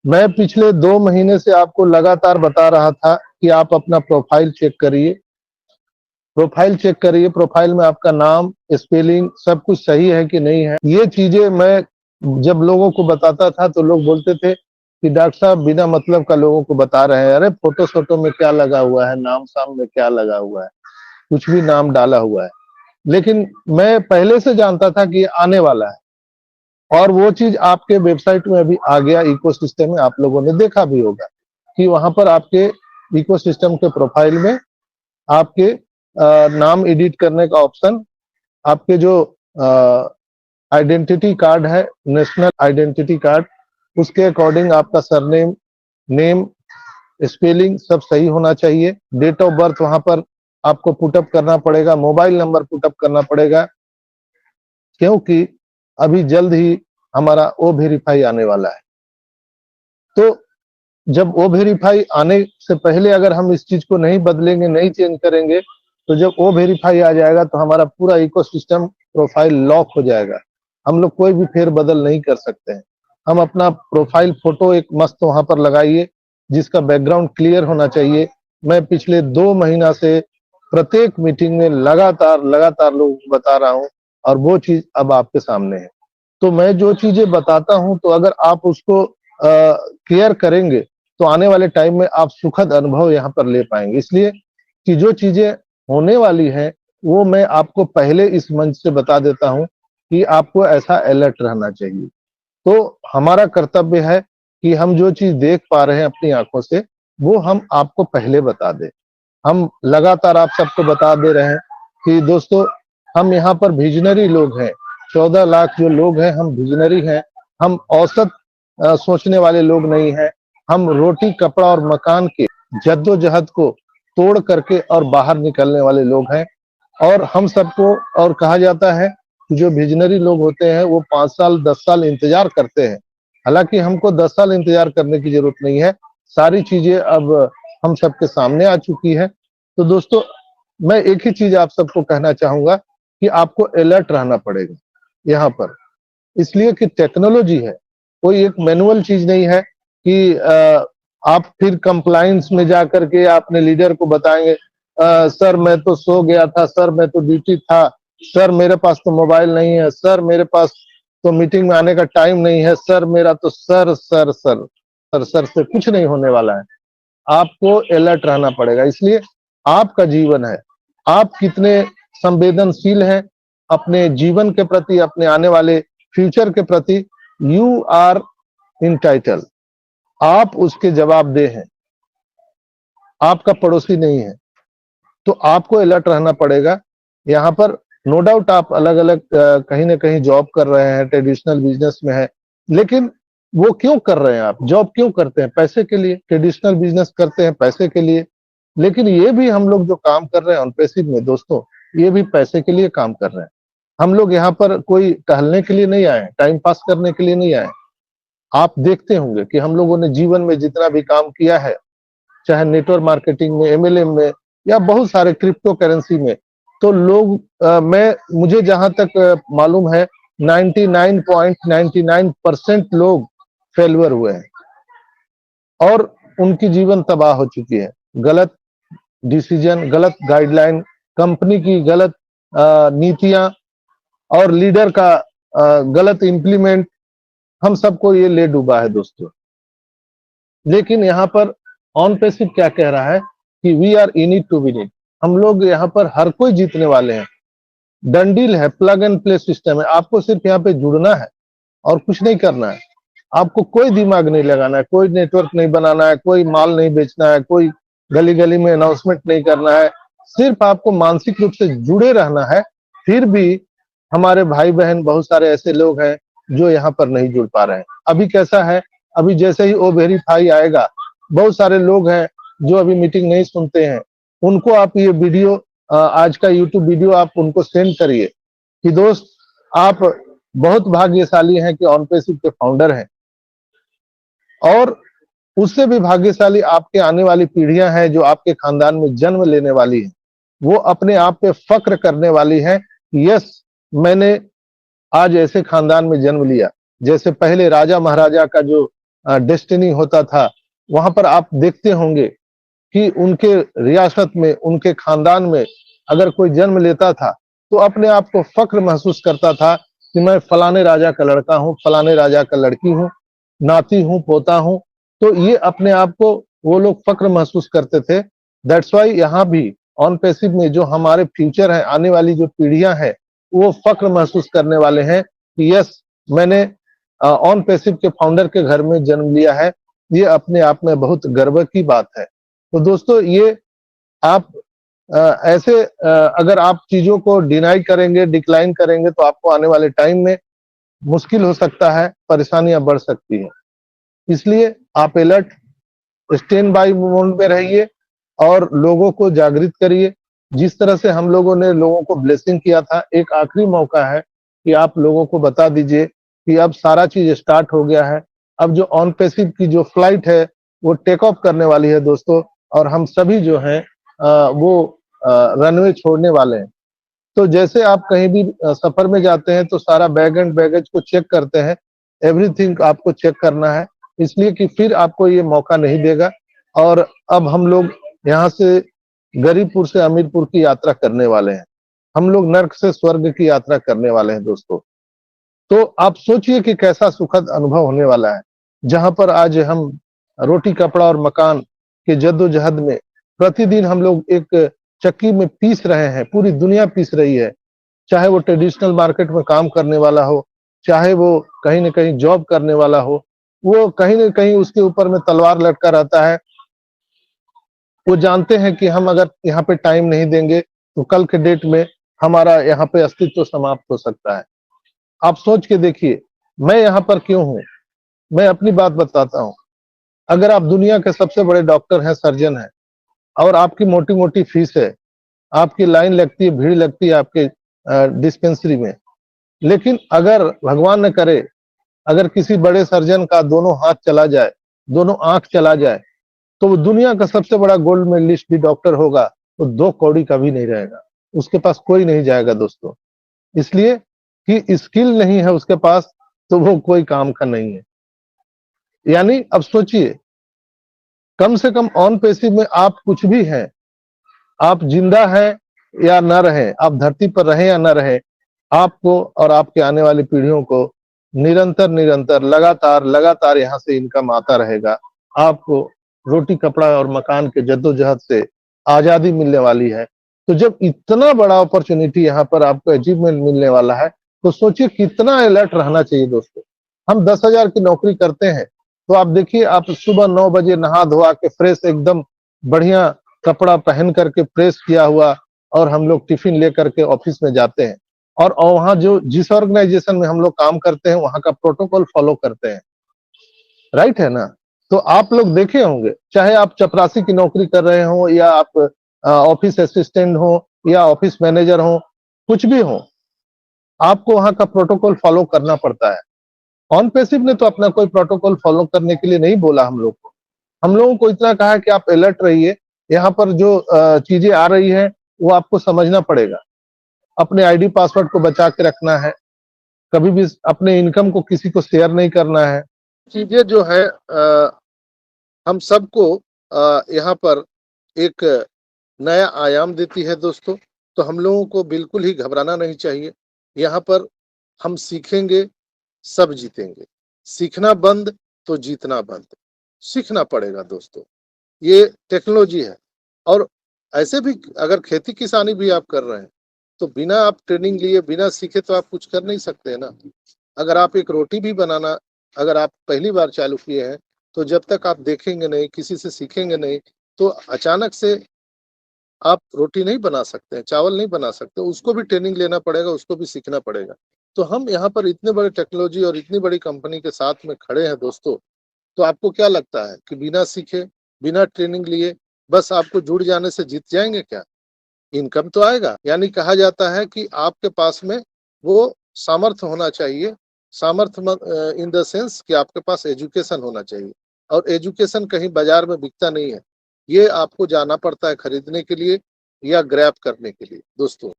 मैं पिछले 2 महीने से आपको लगातार बता रहा था कि आप अपना प्रोफाइल चेक करिए। प्रोफाइल चेक करिए, प्रोफाइल में आपका नाम, स्पेलिंग सब कुछ सही है कि नहीं है। ये चीजें मैं जब लोगों को बताता था तो लोग बोलते थे कि डॉक्टर साहब बिना मतलब का लोगों को बता रहे हैं। अरे फोटो सोटो में क्या लगा हुआ है, नाम साम में क्या लगा हुआ है, कुछ भी नाम डाला हुआ है। लेकिन मैं पहले से जानता था कि ये आने वाला है, और वो चीज आपके वेबसाइट में अभी आ गया। इकोसिस्टम में आप लोगों ने देखा भी होगा कि वहां पर आपके इकोसिस्टम के प्रोफाइल में आपके नाम एडिट करने का ऑप्शन, आपके जो आइडेंटिटी कार्ड है, नेशनल आइडेंटिटी कार्ड, उसके अकॉर्डिंग आपका सरनेम, नेम, स्पेलिंग सब सही होना चाहिए। डेट ऑफ बर्थ वहां पर आपको पुटअप करना पड़ेगा, मोबाइल नंबर पुटअप करना पड़ेगा, क्योंकि अभी जल्द ही हमारा ओ वेरीफाई आने वाला है। तो जब ओ वेरीफाई आने से पहले अगर हम इस चीज को नहीं बदलेंगे, नहीं चेंज करेंगे, तो जब ओ वेरीफाई आ जाएगा तो हमारा पूरा इकोसिस्टम प्रोफाइल लॉक हो जाएगा। हम लोग कोई भी फेर बदल नहीं कर सकते हैं। हम अपना प्रोफाइल फोटो एक मस्त वहां पर लगाइए, जिसका बैकग्राउंड क्लियर होना चाहिए। मैं पिछले 2 महीना से प्रत्येक मीटिंग में लगातार लगातार लोगों को बता रहा हूं, और वो चीज अब आपके सामने है। तो मैं जो चीजें बताता हूं, तो अगर आप उसको केयर करेंगे तो आने वाले टाइम में आप सुखद अनुभव यहाँ पर ले पाएंगे। इसलिए कि जो चीजें होने वाली हैं वो मैं आपको पहले इस मंच से बता देता हूं कि आपको ऐसा अलर्ट रहना चाहिए। तो हमारा कर्तव्य है कि हम जो चीज देख पा रहे हैं अपनी आंखों से, वो हम आपको पहले बता दें। हम लगातार आप सबको बता दे रहे हैं कि दोस्तों, हम यहाँ पर विजनरी लोग हैं। 14 लाख जो लोग हैं, हम विजनरी हैं। हम औसत सोचने वाले लोग नहीं हैं। हम रोटी कपड़ा और मकान के जद्दोजहद को तोड़ करके और बाहर निकलने वाले लोग हैं। और हम सबको, और कहा जाता है कि जो विजनरी लोग होते हैं वो 5 साल 10 साल इंतजार करते हैं। हालांकि हमको 10 साल इंतजार करने की जरूरत नहीं है। सारी चीजें अब हम सबके सामने आ चुकी है। तो दोस्तों, मैं एक ही चीज आप सबको कहना चाहूंगा कि आपको अलर्ट रहना पड़ेगा यहाँ पर। इसलिए कि टेक्नोलॉजी है, कोई एक मैनुअल चीज नहीं है कि आप फिर कंप्लायंस में जाकर के आपने लीडर को बताएंगे, सर मैं तो सो गया था, सर मैं तो ड्यूटी था, सर मेरे पास तो मोबाइल नहीं है, सर मेरे पास तो मीटिंग में आने का टाइम नहीं है, सर मेरा तो sir sir sir sir sir से कुछ नहीं होने वाला है। आपको अलर्ट रहना पड़ेगा। इसलिए आपका जीवन है, आप कितने संवेदनशील हैं अपने जीवन के प्रति, अपने आने वाले फ्यूचर के प्रति। यू आर इंटाइटल, आप उसके जवाबदेह हैं, आपका पड़ोसी नहीं है। तो आपको अलर्ट रहना पड़ेगा यहाँ पर। नो डाउट आप अलग अलग कहीं ना कहीं जॉब कर रहे हैं, ट्रेडिशनल बिजनेस में है, लेकिन वो क्यों कर रहे हैं? आप जॉब क्यों करते हैं? पैसे के लिए। ट्रेडिशनल बिजनेस करते हैं पैसे के लिए। लेकिन ये भी हम लोग जो काम कर रहे हैं ऑन पैसिव में दोस्तों, ये भी पैसे के लिए काम कर रहे हैं। हम लोग यहाँ पर कोई टहलने के लिए नहीं आए, टाइम पास करने के लिए नहीं आए। आप देखते होंगे कि हम लोगों ने जीवन में जितना भी काम किया है, चाहे नेटवर्क मार्केटिंग में, एमएलएम में, या बहुत सारे क्रिप्टो करेंसी में, तो लोग मैं मुझे जहां तक मालूम है 99.99% लोग फेलुअर हुए हैं और उनकी जीवन तबाह हो चुकी है। गलत डिसीजन, गलत गाइडलाइन, कंपनी की गलत नीतियां और लीडर का गलत इंप्लीमेंट, हम सबको ये ले डूबा है दोस्तों। लेकिन यहाँ पर ऑन पैसिव क्या कह रहा है कि we are in it to win it. हम लोग यहाँ पर हर कोई जीतने वाले हैं। डन डील है, प्लग एंड प्ले सिस्टम है। आपको सिर्फ यहाँ पे जुड़ना है और कुछ नहीं करना है। आपको कोई दिमाग नहीं लगाना है, कोई नेटवर्क नहीं बनाना है, कोई माल नहीं बेचना है, कोई गली गली में अनाउंसमेंट नहीं करना है। सिर्फ आपको मानसिक रूप से जुड़े रहना है। फिर भी हमारे भाई बहन बहुत सारे ऐसे लोग हैं जो यहाँ पर नहीं जुड़ पा रहे हैं। अभी कैसा है, अभी जैसे ही ओ वेरीफाई आएगा, बहुत सारे लोग हैं जो अभी मीटिंग नहीं सुनते हैं। उनको आप ये वीडियो, आज का यूट्यूब वीडियो आप उनको सेंड करिए कि दोस्त, आप बहुत भाग्यशाली हैं कि ऑन पैसिव के फाउंडर हैं, और उससे भी भाग्यशाली आपके आने वाली पीढ़ियां हैं जो आपके खानदान में जन्म लेने वाली हैं। वो अपने आप पे फक्र करने वाली हैं, यस मैंने आज ऐसे खानदान में जन्म लिया। जैसे पहले राजा महाराजा का जो डेस्टिनी होता था, वहां पर आप देखते होंगे कि उनके रियासत में, उनके खानदान में अगर कोई जन्म लेता था तो अपने आप को फक्र महसूस करता था कि मैं फलाने राजा का लड़का हूँ, फलाने राजा का लड़की हूँ, नाती हूँ, पोता हूँ। तो ये अपने आप को वो लोग फक्र महसूस करते थे। दैट्स वाई यहाँ भी ऑन पैसिव में जो हमारे फ्यूचर है, आने वाली जो पीढ़ियां हैं, वो फक्र महसूस करने वाले हैं कि यस, मैंने ऑन पैसिव के फाउंडर के घर में जन्म लिया है। ये अपने आप में बहुत गर्व की बात है। तो दोस्तों, ये आप ऐसे अगर आप चीजों को डिनाई करेंगे, डिक्लाइन करेंगे, तो आपको आने वाले टाइम में मुश्किल हो सकता है, परेशानियां बढ़ सकती हैं। इसलिए आप अलर्ट, स्टैंड बाय मोड में रहिए और लोगों को जागृत करिए। जिस तरह से हम लोगों ने लोगों को ब्लेसिंग किया था, एक आखिरी मौका है कि आप लोगों को बता दीजिए कि अब सारा चीज स्टार्ट हो गया है। अब जो ऑन पैसिव की जो फ्लाइट है वो टेक ऑफ करने वाली है दोस्तों, और हम सभी जो हैं वो रनवे छोड़ने वाले हैं। तो जैसे आप कहीं भी सफर में जाते हैं तो सारा बैग एंड बैगेज को चेक करते हैं, एवरीथिंग आपको चेक करना है, इसलिए कि फिर आपको ये मौका नहीं देगा। और अब हम लोग यहाँ से गरीबपुर से अमीरपुर की यात्रा करने वाले हैं, हम लोग नर्क से स्वर्ग की यात्रा करने वाले हैं दोस्तों। तो आप सोचिए कि कैसा सुखद अनुभव होने वाला है, जहां पर आज हम रोटी कपड़ा और मकान के जद्दोजहद में प्रतिदिन हम लोग एक चक्की में पीस रहे हैं, पूरी दुनिया पीस रही है। चाहे वो ट्रेडिशनल मार्केट में काम करने वाला हो, चाहे वो कहीं न कहीं जॉब करने वाला हो, वो कहीं न कहीं उसके ऊपर में तलवार लटका रहता है। वो जानते हैं कि हम अगर यहाँ पे टाइम नहीं देंगे तो कल के डेट में हमारा यहाँ पे अस्तित्व समाप्त हो सकता है। आप सोच के देखिए, मैं यहाँ पर क्यों हूँ? मैं अपनी बात बताता हूँ। अगर आप दुनिया के सबसे बड़े डॉक्टर हैं, सर्जन हैं, और आपकी मोटी-मोटी फीस है, आपकी लाइन लगती है, भीड़ लगती है आपके डिस्पेंसरी में। लेकिन अगर भगवान न करे, अगर किसी बड़े सर्जन का दोनों हाथ चला जाए, दोनों आँख चला जाए, तो वो दुनिया का सबसे बड़ा गोल्ड मेडलिस्ट भी डॉक्टर होगा, तो 2 कौड़ी का भी नहीं रहेगा। उसके पास कोई नहीं जाएगा दोस्तों। इसलिए कि स्किल नहीं है उसके पास, तो वो कोई काम का नहीं है। यानी अब सोचिए, कम से कम ऑन पैसिव में आप कुछ भी हैं, आप जिंदा हैं या न रहें, आप धरती पर रहें या न रहें, आपको और आपके आने वाली पीढ़ियों को निरंतर लगातार यहाँ से इनकम आता रहेगा। आपको रोटी कपड़ा और मकान के जद्दोजहद से आजादी मिलने वाली है। तो जब इतना बड़ा अपॉर्चुनिटी यहाँ पर आपको अचीवमेंट मिलने वाला है, तो सोचिए कितना अलर्ट रहना चाहिए दोस्तों। हम 10,000 की नौकरी करते हैं, तो आप देखिए, आप सुबह 9 बजे नहा धोआ के फ्रेश एकदम बढ़िया कपड़ा पहन करके प्रेस किया हुआ, और हम लोग टिफिन लेकर के ऑफिस में जाते हैं, और वहाँ जो जिस ऑर्गेनाइजेशन में हम लोग काम करते हैं वहाँ का प्रोटोकॉल फॉलो करते हैं। राइट है ना? तो आप लोग देखे होंगे, चाहे आप चपरासी की नौकरी कर रहे हो, या आप ऑफिस असिस्टेंट हो, या ऑफिस मैनेजर हो, कुछ भी हो, आपको वहाँ का प्रोटोकॉल फॉलो करना पड़ता है। ऑन पैसिव ने तो अपना कोई प्रोटोकॉल फॉलो करने के लिए नहीं बोला हम लोग को। हम लोगों को इतना कहा है कि आप अलर्ट रहिए, यहाँ पर जो चीजें आ रही हैं वो आपको समझना पड़ेगा। अपने आईडी पासवर्ड को बचा के रखना है, कभी भी अपने इनकम को किसी को शेयर नहीं करना है। चीजें जो है हम सबको यहाँ पर एक नया आयाम देती है दोस्तों। तो हम लोगों को बिल्कुल ही घबराना नहीं चाहिए। यहाँ पर हम सीखेंगे, सब जीतेंगे। सीखना बंद तो जीतना बंद। सीखना पड़ेगा दोस्तों, ये टेक्नोलॉजी है। और ऐसे भी अगर खेती किसानी भी आप कर रहे हैं, तो बिना आप ट्रेनिंग लिए, बिना सीखे तो आप कुछ कर नहीं सकते ना। अगर आप एक रोटी भी बनाना, अगर आप पहली बार चालू किए हैं, तो जब तक आप देखेंगे नहीं, किसी से सीखेंगे नहीं, तो अचानक से आप रोटी नहीं बना सकते, चावल नहीं बना सकते। उसको भी ट्रेनिंग लेना पड़ेगा, उसको भी सीखना पड़ेगा। तो हम यहाँ पर इतने बड़े टेक्नोलॉजी और इतनी बड़ी कंपनी के साथ में खड़े हैं दोस्तों। तो आपको क्या लगता है कि बिना सीखे, बिना ट्रेनिंग लिए बस आपको जुड़ जाने से जीत जाएंगे क्या? इनकम तो आएगा। यानी कहा जाता है कि आपके पास में वो सामर्थ्य होना चाहिए। सामर्थ्य इन द सेंस कि आपके पास एजुकेशन होना चाहिए, और एजुकेशन कहीं बाजार में बिकता नहीं है। ये आपको जाना पड़ता है खरीदने के लिए या ग्रैब करने के लिए दोस्तों।